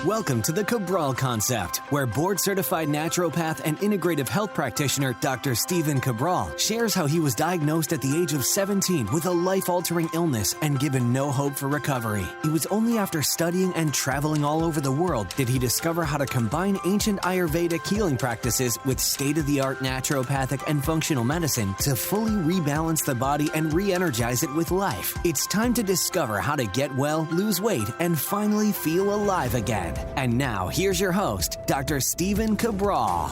Welcome to the Cabral Concept, where board-certified naturopath and integrative health practitioner Dr. Stephen Cabral shares how he was diagnosed at the age of 17 with a life-altering illness and given no hope for recovery. It was only after studying and traveling all over the world did he discover how to combine ancient Ayurvedic healing practices with state-of-the-art naturopathic and functional medicine to fully rebalance the body and re-energize it with life. It's time to discover how to get well, lose weight, and finally feel alive again. And now, here's your host, Dr. Stephen Cabral.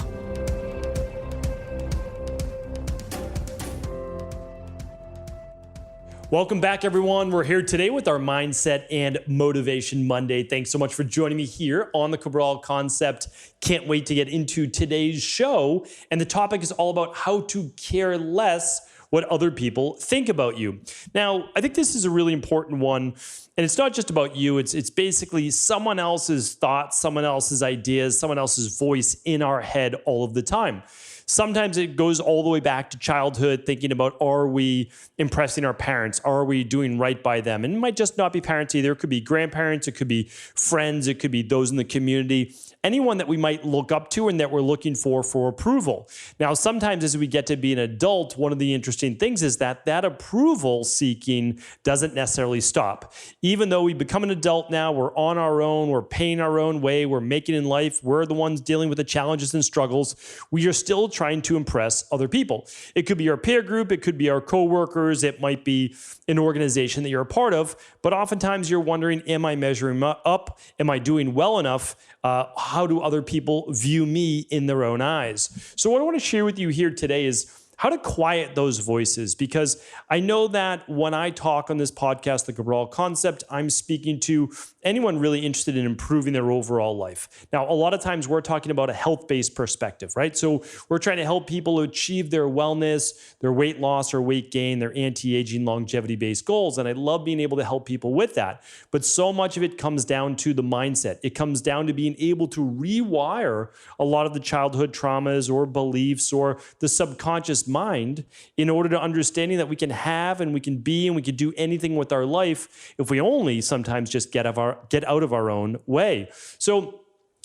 Welcome back, everyone. We're here today with our Mindset and Motivation Monday. Thanks so much for joining me here on the Cabral Concept. Can't wait to get into today's show. And the topic is all about how to care less what other people think about you. Now, I think this is a really important one. And it's not just about you. It's basically someone else's thoughts, someone else's ideas, someone else's voice in our head all of the time. Sometimes it goes all the way back to childhood, thinking about, are we impressing our parents? Are we doing right by them? And it might just not be parents either. It could be grandparents. It could be friends. It could be those in the community. Anyone that we might look up to and that we're looking for approval. Now, sometimes as we get to be an adult, one of the interesting things is that approval seeking doesn't necessarily stop. Even though we become an adult now, we're on our own, we're paying our own way, we're making in life, we're the ones dealing with the challenges and struggles, we are still trying to impress other people. It could be our peer group, it could be our coworkers, it might be an organization that you're a part of, but oftentimes you're wondering, am I measuring up? Am I doing well enough? How do other people view me in their own eyes? So what I want to share with you here today is how to quiet those voices, because I know that when I talk on this podcast, the Cabral Concept, I'm speaking to anyone really interested in improving their overall life. Now, a lot of times we're talking about a health-based perspective, right? So we're trying to help people achieve their wellness, their weight loss or weight gain, their anti-aging longevity-based goals. And I love being able to help people with that. But so much of it comes down to the mindset. It comes down to being able to rewire a lot of the childhood traumas or beliefs or the subconscious mind in order to understanding that we can have and we can be and we can do anything with our life if we only sometimes just get out of our own way. So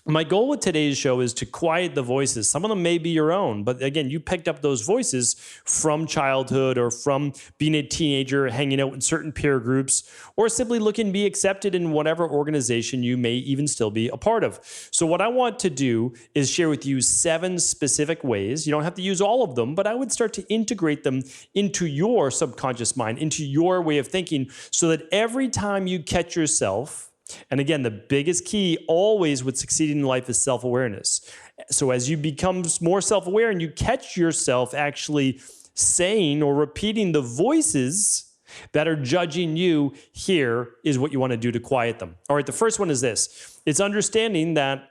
my goal with today's show is to quiet the voices. Some of them may be your own, but again, you picked up those voices from childhood or from being a teenager, hanging out in certain peer groups, or simply looking to be accepted in whatever organization you may even still be a part of. So what I want to do is share with you 7 specific ways. You don't have to use all of them, but I would start to integrate them into your subconscious mind, into your way of thinking, so that every time you catch yourself, and again, the biggest key always with succeeding in life is self-awareness. So as you become more self-aware and you catch yourself actually saying or repeating the voices that are judging you, here is what you want to do to quiet them. All right, the first one is this. It's understanding that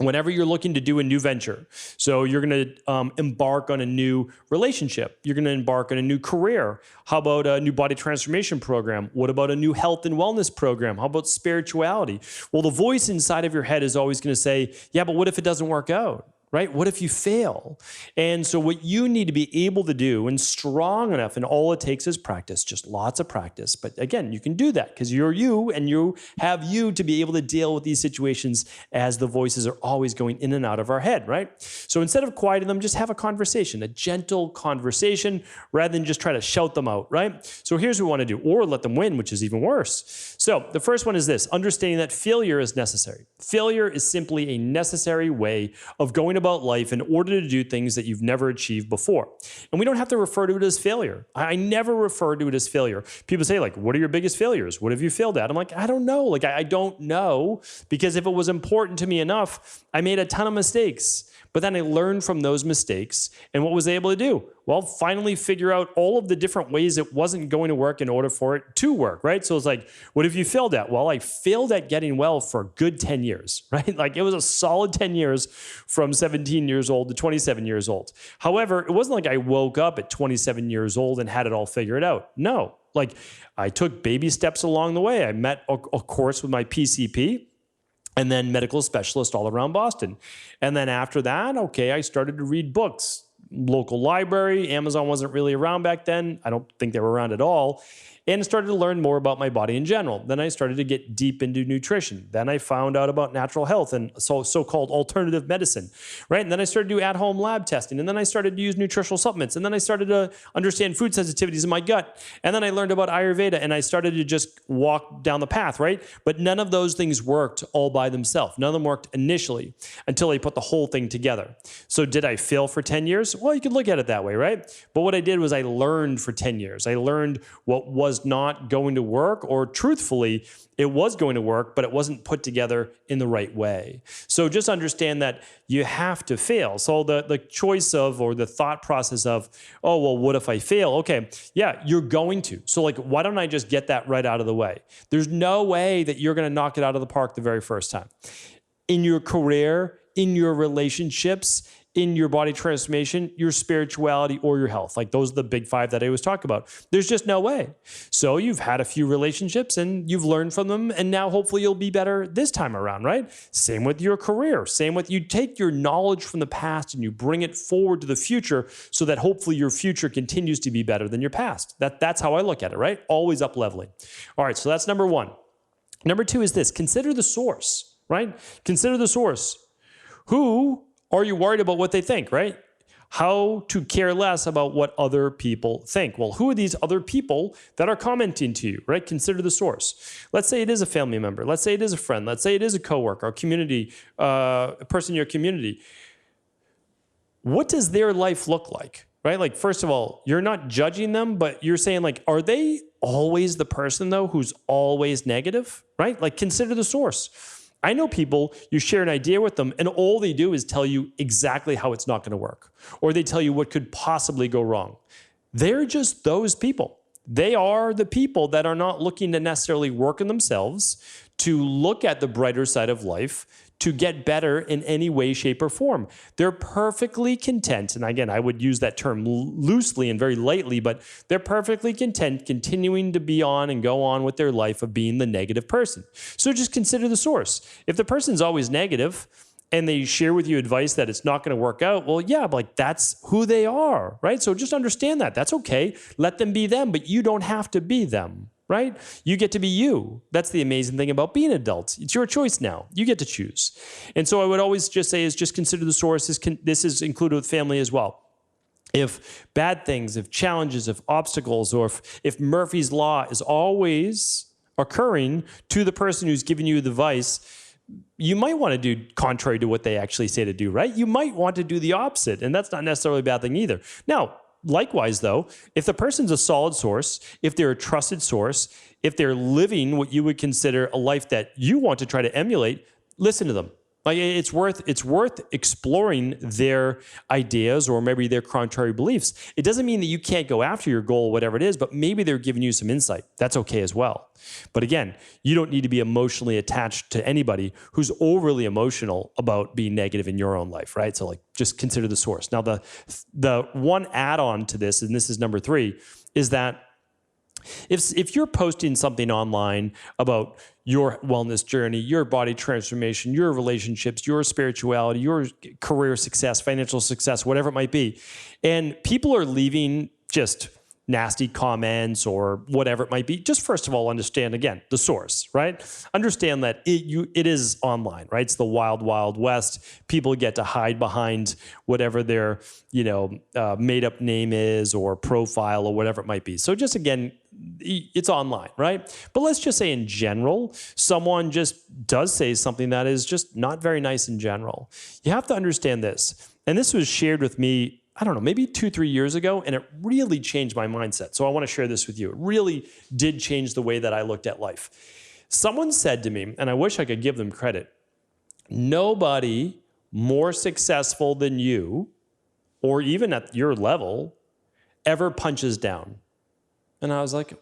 whenever you're looking to do a new venture, so you're going to embark on a new relationship, you're going to embark on a new career. How about a new body transformation program? What about a new health and wellness program? How about spirituality? Well, the voice inside of your head is always going to say, yeah, but what if it doesn't work out? Right? What if you fail? And so what you need to be able to do, and strong enough, and all it takes is practice, just lots of practice. But again, you can do that because you're you, and you have you to be able to deal with these situations as the voices are always going in and out of our head, right? So instead of quieting them, just have a conversation, a gentle conversation, rather than just try to shout them out, right? So here's what we want to do, or let them win, which is even worse. So the first one is this: understanding that failure is necessary. Failure is simply a necessary way of going about life in order to do things that you've never achieved before. And we don't have to refer to it as failure. I never refer to it as failure. People say, like, what are your biggest failures? What have you failed at? I'm like, I don't know. Like, I don't know, because if it was important to me enough, I made a ton of mistakes. But then I learned from those mistakes, and what was I able to do? Well, finally figure out all of the different ways it wasn't going to work in order for it to work, right? So it's like, what have you failed at? Well, I failed at getting well for a good 10 years, right? Like, it was a solid 10 years from 17 years old to 27 years old. However, it wasn't like I woke up at 27 years old and had it all figured out. No, like, I took baby steps along the way. I met a course with my PCP, and then medical specialist all around Boston. And then after that, okay, I started to read books. Local library, Amazon wasn't really around back then. I don't think they were around at all. and started to learn more about my body in general. Then I started to get deep into nutrition. Then I found out about natural health and so-called alternative medicine, right? And then I started to do at-home lab testing. And then I started to use nutritional supplements. And then I started to understand food sensitivities in my gut. And then I learned about Ayurveda, and I started to just walk down the path, right? But none of those things worked all by themselves. None of them worked initially until I put the whole thing together. So did I fail for 10 years? Well, you could look at it that way, right? But what I did was I learned for 10 years. I learned what was not going to work, or truthfully, it was going to work, but it wasn't put together in the right way. So just understand that you have to fail. So the choice of, or the thought process of, oh, well, what if I fail? Okay, yeah, you're going to. So like, why don't I just get that right out of the way? There's no way that you're going to knock it out of the park the very first time. In your career, in your relationships, in your body transformation, your spirituality, or your health. Like those are the big five that I always talk about. There's just no way. So you've had a few relationships and you've learned from them, and now hopefully you'll be better this time around, right? Same with your career. Same with, you take your knowledge from the past and you bring it forward to the future so that hopefully your future continues to be better than your past. That's how I look at it, right? Always up leveling. All right, so that's number one. Number two is this: consider the source, right? Consider the source. Who are you worried about what they think, right? How to care less about what other people think. Well, who are these other people that are commenting to you, right? Consider the source. Let's say it is a family member. Let's say it is a friend. Let's say it is a coworker, a community, a person in your community. What does their life look like, right? Like, first of all, you're not judging them, but you're saying like, are they always the person though who's always negative, right? Like, consider the source. I know people, you share an idea with them and all they do is tell you exactly how it's not going to work, or they tell you what could possibly go wrong. They're just those people. They are the people that are not looking to necessarily work on themselves, to look at the brighter side of life, to get better in any way, shape, or form. They're perfectly content, and again, I would use that term loosely and very lightly, but they're perfectly content continuing to be on and go on with their life of being the negative person. So just consider the source. If the person's always negative and they share with you advice that it's not going to work out, well, yeah, but like that's who they are, right? So just understand that. That's okay. Let them be them, but you don't have to be them. Right? You get to be you. That's the amazing thing about being an adult. It's your choice now. You get to choose. And so I would always just say is just consider the source. This is included with family as well. If bad things, if challenges, if obstacles, or if Murphy's Law is always occurring to the person who's giving you the advice, you might want to do contrary to what they actually say to do, right? You might want to do the opposite, and that's not necessarily a bad thing either. Now, likewise, though, if the person's a solid source, if they're a trusted source, if they're living what you would consider a life that you want to try to emulate, listen to them. Like, it's worth exploring their ideas or maybe their contrary beliefs. It doesn't mean that you can't go after your goal, whatever it is, but maybe they're giving you some insight. That's okay as well. But again, you don't need to be emotionally attached to anybody who's overly emotional about being negative in your own life, right? So like, just consider the source. Now, the one add-on to this, and this is number 3, is that if you're posting something online about your wellness journey, your body transformation, your relationships, your spirituality, your career success, financial success, whatever it might be, and people are leaving just nasty comments or whatever it might be, just first of all, understand, again, the source, right? Understand that it is online, right? It's the wild, wild west. People get to hide behind whatever their, made up name is or profile or whatever it might be. So just, again, it's online, right? But let's just say in general, someone just does say something that is just not very nice in general. You have to understand this. And this was shared with me, I don't know, maybe 2-3 years ago, and it really changed my mindset. So I want to share this with you. It really did change the way that I looked at life. Someone said to me, and I wish I could give them credit, nobody more successful than you, or even at your level, ever punches down. And I was like,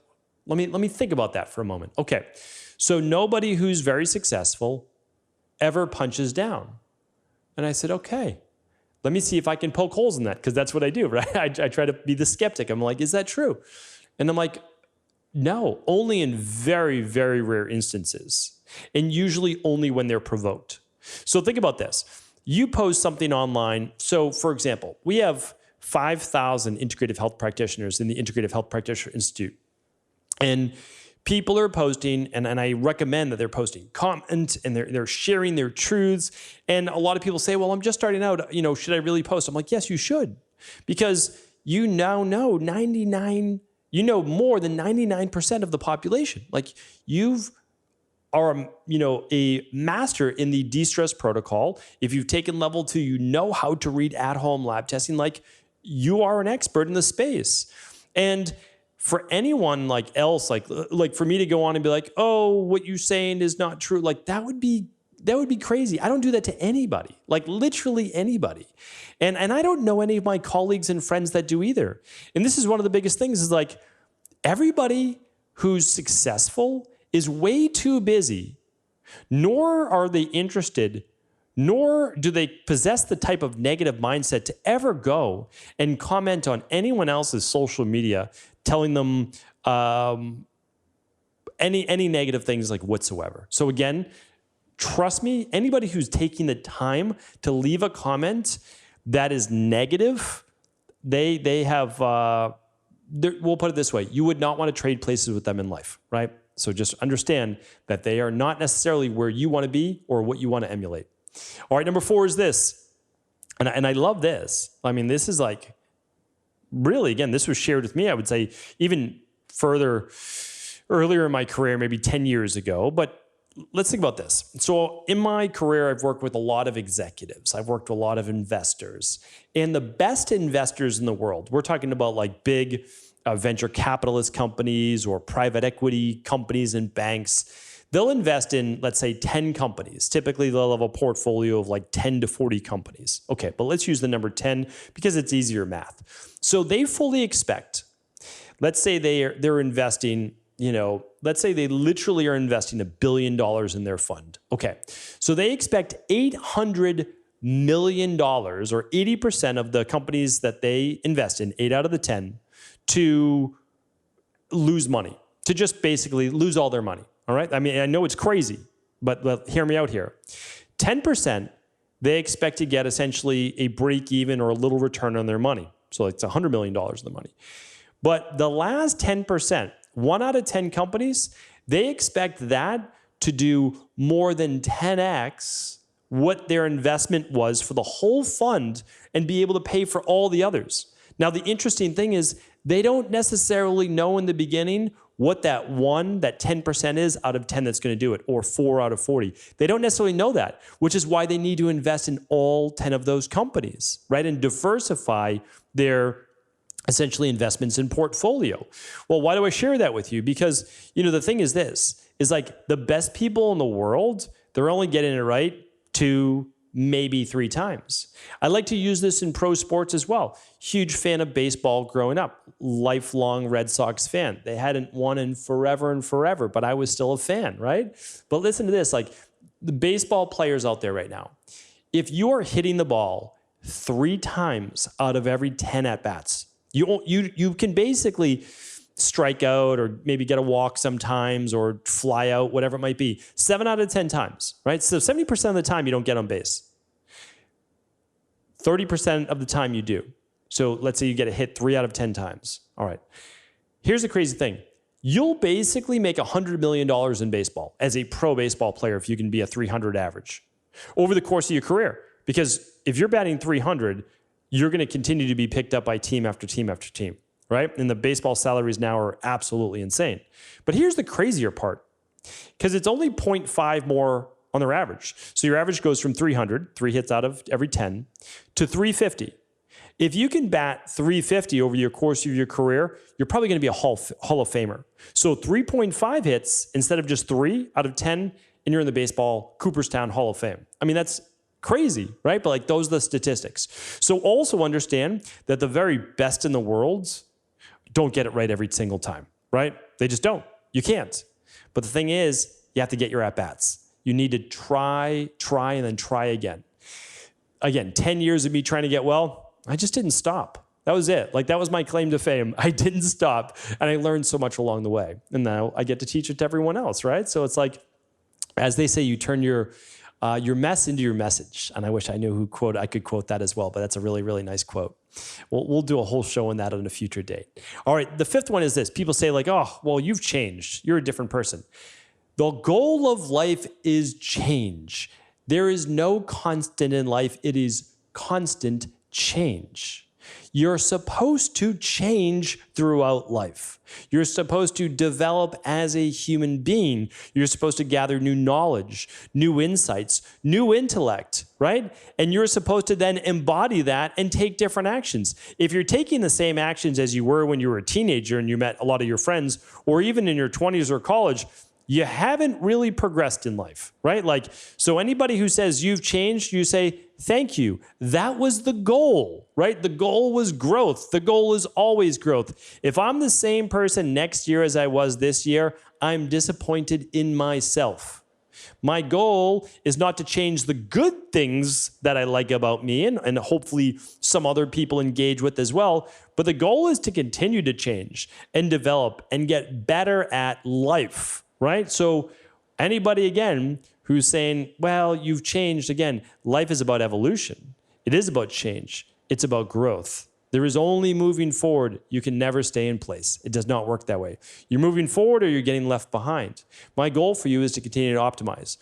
let me think about that for a moment. Okay, so nobody who's very successful ever punches down. And I said, okay. Let me see if I can poke holes in that, because that's what I do, right? I try to be the skeptic. I'm like, is that true? And I'm like, no, only in very, very rare instances, and usually only when they're provoked. So think about this. You post something online. So for example, we have 5,000 integrative health practitioners in the Integrative Health Practitioner Institute. And people are posting, and I recommend that they're posting comments and they're sharing their truths. And a lot of people say, well, I'm just starting out, should I really post? I'm like, yes, you should. Because you now know more than 99% of the population. Like you are, a master in the de-stress protocol. If you've taken level 2, you know how to read at-home lab testing. Like you are an expert in the space. And for anyone else, like for me to go on and be like, oh, what you're saying is not true. Like that would be crazy. I don't do that to anybody, like literally anybody. And I don't know any of my colleagues and friends that do either. And this is one of the biggest things is like everybody who's successful is way too busy, nor are they interested, nor do they possess the type of negative mindset to ever go and comment on anyone else's social media, telling them any negative things like whatsoever. So again, trust me, anybody who's taking the time to leave a comment that is negative, they have, we'll put it this way, you would not want to trade places with them in life, right? So just understand that they are not necessarily where you want to be or what you want to emulate. All right, number 4 is this. And I love this. I mean, this is like, really, again, this was shared with me, I would say, even further earlier in my career, maybe 10 years ago. But let's think about this. So in my career, I've worked with a lot of executives. I've worked with a lot of investors. And the best investors in the world, we're talking about like big venture capitalist companies or private equity companies and banks. They'll invest in, let's say, 10 companies. Typically, they'll have a portfolio of like 10 to 40 companies. Okay, but let's use the number 10 because it's easier math. So they fully expect, let's say they're investing, let's say they literally are investing $1 billion in their fund. Okay, so they expect $800 million or 80% of the companies that they invest in, 8 out of the 10, to lose money, to just basically lose all their money. All right. I mean, I know it's crazy, but hear me out here. 10%, they expect to get essentially a break even or a little return on their money. So it's $100 million of the money. But the last 10%, 1 out of 10 companies, they expect that to do more than 10x what their investment was for the whole fund and be able to pay for all the others. Now, the interesting thing is they don't necessarily know in the beginning what that 10% is out of 10 that's going to do it, or 4 out of 40. They don't necessarily know that, which is why they need to invest in all 10 of those companies, right? And diversify their essentially investments in portfolio. Well, why do I share that with you? Because, the thing is this, is like the best people in the world, they're only getting it right 2, maybe 3 times. I like to use this in pro sports as well. Huge fan of baseball growing up. Lifelong Red Sox fan. They hadn't won in forever, but I was still a fan, right? But listen to this, like the baseball players out there right now, if you are hitting the ball 3 times out of every 10 at-bats, you can basically strike out or maybe get a walk sometimes or fly out, whatever it might be. 7 out of 10 times, right? So 70% of the time you don't get on base. 30% of the time you do. So let's say you get a hit 3 out of 10 times. All right. Here's the crazy thing. You'll basically make $100 million in baseball as a pro baseball player if you can be a 300 average over the course of your career. Because if you're batting 300, you're going to continue to be picked up by team after team after team, right? And the baseball salaries now are absolutely insane. But here's the crazier part, because it's only 0.5 more on their average. So your average goes from 300, 3 hits out of every 10, to 350. If you can bat 350 over your course of your career, you're probably going to be a Hall of Famer. So 3.5 hits instead of just 3 out of 10, and you're in the baseball Cooperstown Hall of Fame. I mean, that's crazy, right? But like those are the statistics. So also understand that the very best in the world don't get it right every single time, right? They just don't. You can't. But the thing is, you have to get your at-bats. You need to try, and then try again. Again, 10 years of me trying to get well, I just didn't stop. That was it. Like that was my claim to fame. I didn't stop. And I learned so much along the way. And now I get to teach it to everyone else, right? So it's like, as they say, you turn your mess into your message. And I wish I knew I could quote that as well, but that's a really, really nice quote. We'll do a whole show on that on a future date. All right, the fifth one is this. People say like, oh, well, you've changed. You're a different person. The goal of life is change. There is no constant in life. It is constant change. You're supposed to change throughout life. You're supposed to develop as a human being. You're supposed to gather new knowledge, new insights, new intellect, right? And you're supposed to then embody that and take different actions. If you're taking the same actions as you were when you were a teenager and you met a lot of your friends, or even in your 20s or college, you haven't really progressed in life, right? Like, so anybody who says you've changed, you say, thank you. That was the goal, right? The goal was growth. The goal is always growth. If I'm the same person next year as I was this year, I'm disappointed in myself. My goal is not to change the good things that I like about me and hopefully some other people engage with as well. But the goal is to continue to change and develop and get better at life. Right? So anybody, again, who's saying, well, you've changed, again, life is about evolution. It is about change. It's about growth. There is only moving forward. You can never stay in place. It does not work that way. You're moving forward or you're getting left behind. My goal for you is to continue to optimize.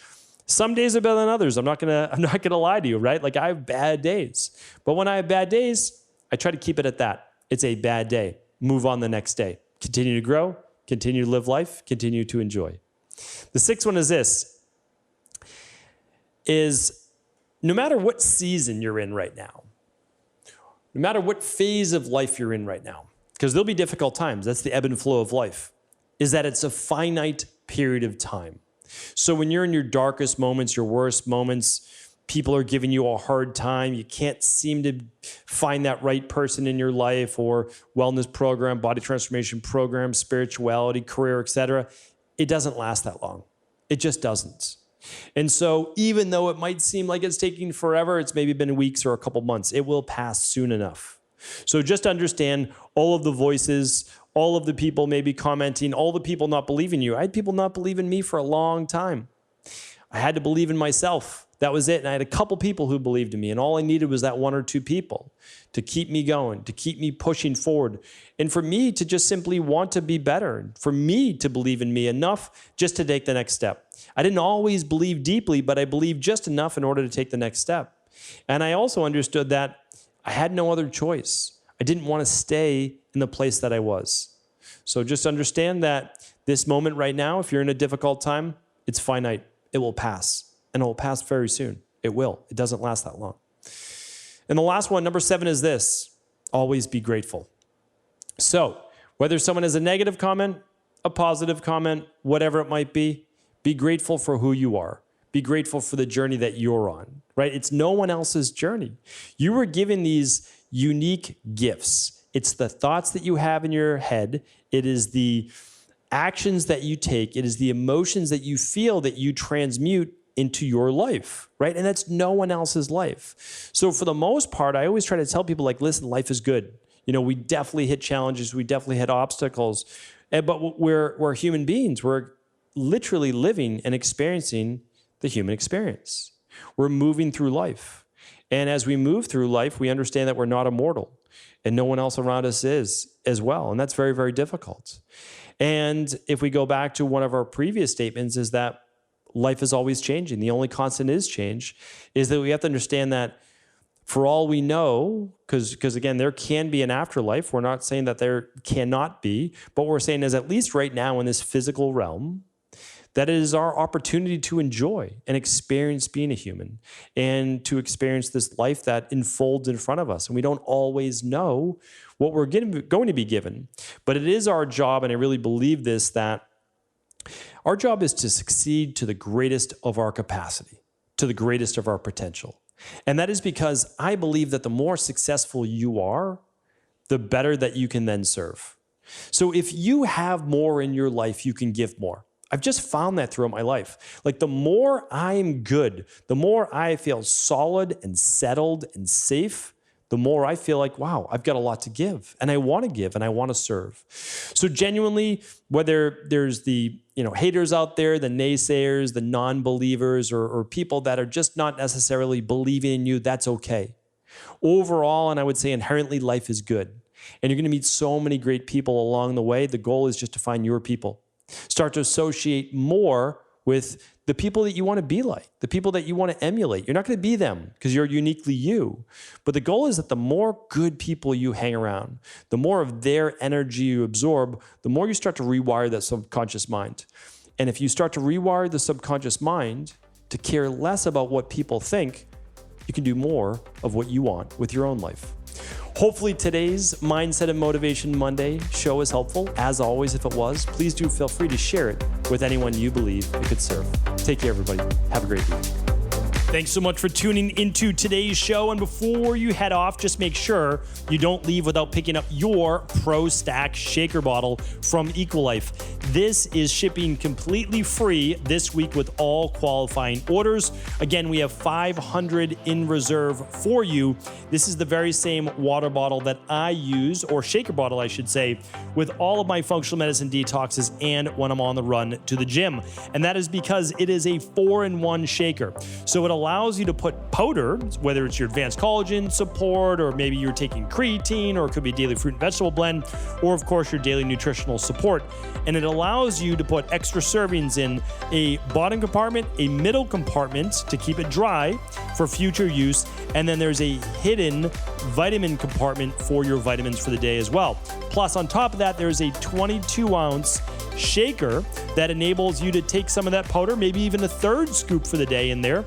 Some days are better than others. I'm not gonna lie to you, right? Like I have bad days. But when I have bad days, I try to keep it at that. It's a bad day. Move on the next day. Continue to grow. Continue to live life, continue to enjoy. The sixth one is this, is no matter what season you're in right now, no matter what phase of life you're in right now, because there'll be difficult times, that's the ebb and flow of life, is that it's a finite period of time. So when you're in your darkest moments, your worst moments, people are giving you a hard time. You can't seem to find that right person in your life or wellness program, body transformation program, spirituality, career, etc. It doesn't last that long. It just doesn't. And so even though it might seem like it's taking forever, it's maybe been weeks or a couple months, it will pass soon enough. So just understand all of the voices, all of the people maybe commenting, all the people not believing you. I had people not believe in me for a long time. I had to believe in myself. That was it. And I had a couple people who believed in me. And all I needed was that one or two people to keep me going, to keep me pushing forward. And for me to just simply want to be better. For me to believe in me enough just to take the next step. I didn't always believe deeply, but I believed just enough in order to take the next step. And I also understood that I had no other choice. I didn't want to stay in the place that I was. So just understand that this moment right now, if you're in a difficult time, it's finite. It will pass. And it will pass very soon. It will. It doesn't last that long. And the last one, number 7, is this. Always be grateful. So whether someone has a negative comment, a positive comment, whatever it might be grateful for who you are. Be grateful for the journey that you're on, right? It's no one else's journey. You were given these unique gifts. It's the thoughts that you have in your head. It is the actions that you take. It is the emotions that you feel that you transmute into your life, right? And that's no one else's life. So for the most part, I always try to tell people like, listen, life is good. You know, we definitely hit challenges. We definitely hit obstacles, but we're human beings. We're literally living and experiencing the human experience. We're moving through life. And as we move through life, we understand that we're not immortal and no one else around us is as well. And that's very, very difficult. And if we go back to one of our previous statements is that life is always changing. The only constant is change, is that we have to understand that for all we know, because again, there can be an afterlife. We're not saying that there cannot be, but what we're saying is at least right now in this physical realm, that it is our opportunity to enjoy and experience being a human and to experience this life that unfolds in front of us. And we don't always know what we're going to be given, but it is our job, and I really believe this, that our job is to succeed to the greatest of our capacity, to the greatest of our potential. And that is because I believe that the more successful you are, the better that you can then serve. So if you have more in your life, you can give more. I've just found that throughout my life. Like the more I'm good, the more I feel solid and settled and safe, the more I feel like, wow, I've got a lot to give and I want to give and I want to serve. So genuinely, whether there's the haters out there, the naysayers, the non-believers, or people that are just not necessarily believing in you, that's okay. Overall, and I would say inherently, life is good. And you're going to meet so many great people along the way. The goal is just to find your people. Start to associate more with the people that you want to be like, the people that you want to emulate. You're not going to be them because you're uniquely you. But the goal is that the more good people you hang around, the more of their energy you absorb, the more you start to rewire that subconscious mind. And if you start to rewire the subconscious mind to care less about what people think, you can do more of what you want with your own life. Hopefully today's Mindset and Motivation Monday show is helpful. As always, if it was, please do feel free to share it with anyone you believe it could serve. Take care, everybody. Have a great week. Thanks so much for tuning into today's show. And before you head off, just make sure you don't leave without picking up your Pro Stack shaker bottle from Equalife. This is shipping completely free this week with all qualifying orders. Again, we have 500 in reserve for you. This is the very same water bottle that I use, or shaker bottle, I should say, with all of my functional medicine detoxes and when I'm on the run to the gym. And that is because it is a 4-in-1 shaker. So it allows you to put powder, whether it's your advanced collagen support, or maybe you're taking creatine, or it could be a daily fruit and vegetable blend, or of course your daily nutritional support. And it allows you to put extra servings in a bottom compartment, a middle compartment to keep it dry for future use, and then there's a hidden vitamin compartment for your vitamins for the day as well. Plus, on top of that, there's a 22-ounce shaker that enables you to take some of that powder, maybe even a third scoop for the day in there,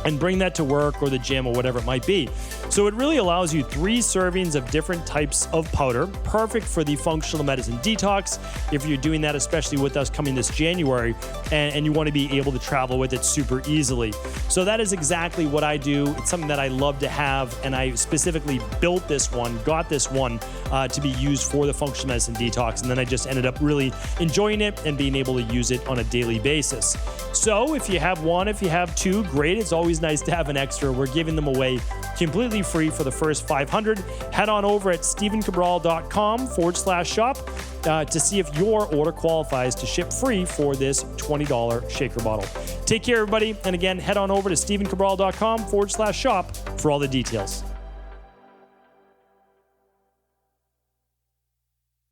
and bring that to work or the gym or whatever it might be. So it really allows you 3 servings of different types of powder, perfect for the functional medicine detox if you're doing that, especially with us coming this January, and you want to be able to travel with it super easily. So that is exactly what I do. It's something that I love to have, and I specifically built this one, got this one to be used for the functional medicine detox, and then I just ended up really enjoying it and being able to use it on a daily basis. So if you have one, if you have 2, great. It's always nice to have an extra. We're giving them away completely free for the first 500. Head on over at stevencabral.com/shop to see if your order qualifies to ship free for this $20 shaker bottle. Take care, everybody. And again, head on over to stevencabral.com/shop for all the details.